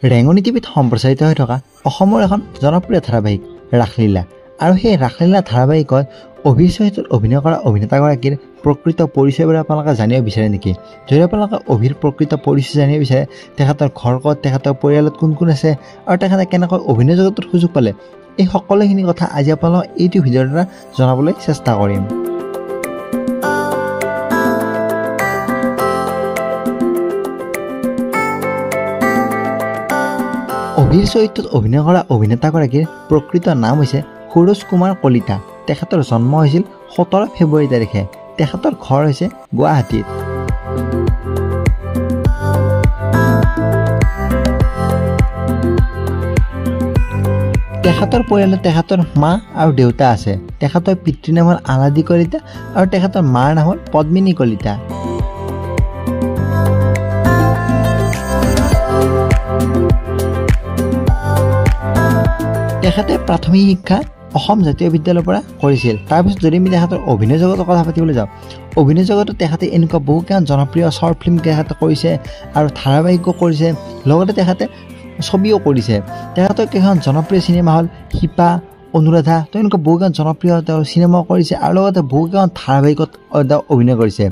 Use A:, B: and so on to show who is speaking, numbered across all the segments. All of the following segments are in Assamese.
A: ৰেঙনি টিভিত সম্প্ৰচাৰিত হৈ থকা অসমৰ এখন জনপ্ৰিয় ধাৰাবাহিক ৰাসলীলা আৰু সেই ৰাসলীলা ধাৰাবাহিকত অভিৰ চৰিত্ৰত অভিনয় কৰা অভিনেতাগৰাকীৰ প্ৰকৃত পৰিচয়বোৰ আপোনালোকে জানিব বিচাৰে নেকি? যদি আপোনালোকে অভিৰ প্ৰকৃত পৰিচয় জানিব বিচাৰে, তেখেতৰ ঘৰ ক'ত, তেখেতৰ পৰিয়ালত কোন কোন আছে আৰু তেখেতে কেনেকৈ অভিনয় জগতৰ সুযোগ পালে, এই সকলোখিনি কথা আজি আপোনালোকক এইটো ভিডিঅ'ৰ দ্বাৰা জনাবলৈ চেষ্টা কৰিম। অভিৰ চৰিত্ৰত অভিনয় কৰা অভিনেতাগৰাকীৰ প্ৰকৃত নাম হৈছে সুৰজ কুমাৰ কলিতা। তেখেতৰ জন্ম হৈছিল 17 ফেব্ৰুৱাৰী তাৰিখে। তেখেতৰ ঘৰ হৈছে গুৱাহাটীত। তেখেতৰ পৰিয়ালত তেখেতৰ মা আৰু দেউতা আছে। তেখেতৰ পিতৃৰ নাম হ'ল আলাদী কলিতা আৰু তেখেতৰ মাৰ নাম হ'ল পদ্মিনী কলিতা। তেখেতে প্ৰাথমিক শিক্ষা অসম জাতীয় বিদ্যালয়ৰ পৰা কৰিছিল। তাৰপিছত যদি আমি তেখেতৰ অভিনয় জগতৰ কথা পাতিবলৈ যাওঁ, অভিনয় জগতত তেখেতে এনেকুৱা বহুকেইখন জনপ্ৰিয় শ্বৰ্ট ফিল্ম তেখেতে কৰিছে আৰু ধাৰাবাহিকো কৰিছে, লগতে তেখেতে ছবিও কৰিছে। তেখেতৰ কেইখন জনপ্ৰিয় চিনেমা হ'ল শিপা, অনুৰাধা, তো এনেকুৱা বহুকেইখন জনপ্ৰিয় তেওঁ চিনেমাও কৰিছে আৰু লগতে বহুকেইখন ধাৰাবাহিকত অভিনয় কৰিছে।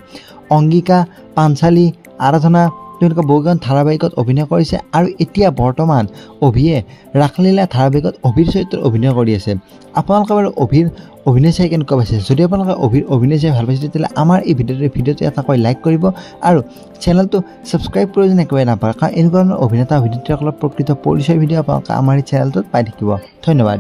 A: অংগিকা, পাঞ্চালী, আৰাধনা, তেওঁলোকে বহুকেইখন ধাৰাবাহিকত অভিনয় কৰিছে আৰু এতিয়া বৰ্তমান অভিয়ে ৰাসলীলা ধাৰাবাহিকত অভিৰ চৰিত্ৰত অভিনয় কৰি আছে। আপোনালোকে বাৰু অভিৰ অভিনয় চাই কেনেকুৱা পাইছে? যদি আপোনালোকে অভিৰ অভিনয় চাই ভাল পাইছে, তেতিয়াহ'লে আমাৰ এই ভিডিঅ'টো এটাকৈ লাইক কৰিব আৰু চেনেলটো ছাবস্ক্ৰাইব কৰি যেন একেবাৰে নাপায়, কাৰণ এনেকুৱা ধৰণৰ অভিনেতা অভিনেত্ৰীসকলৰ প্ৰকৃত পৰিচয় ভিডিঅ' আপোনালোকে আমাৰ এই চেনেলটোত পাই থাকিব। ধন্যবাদ।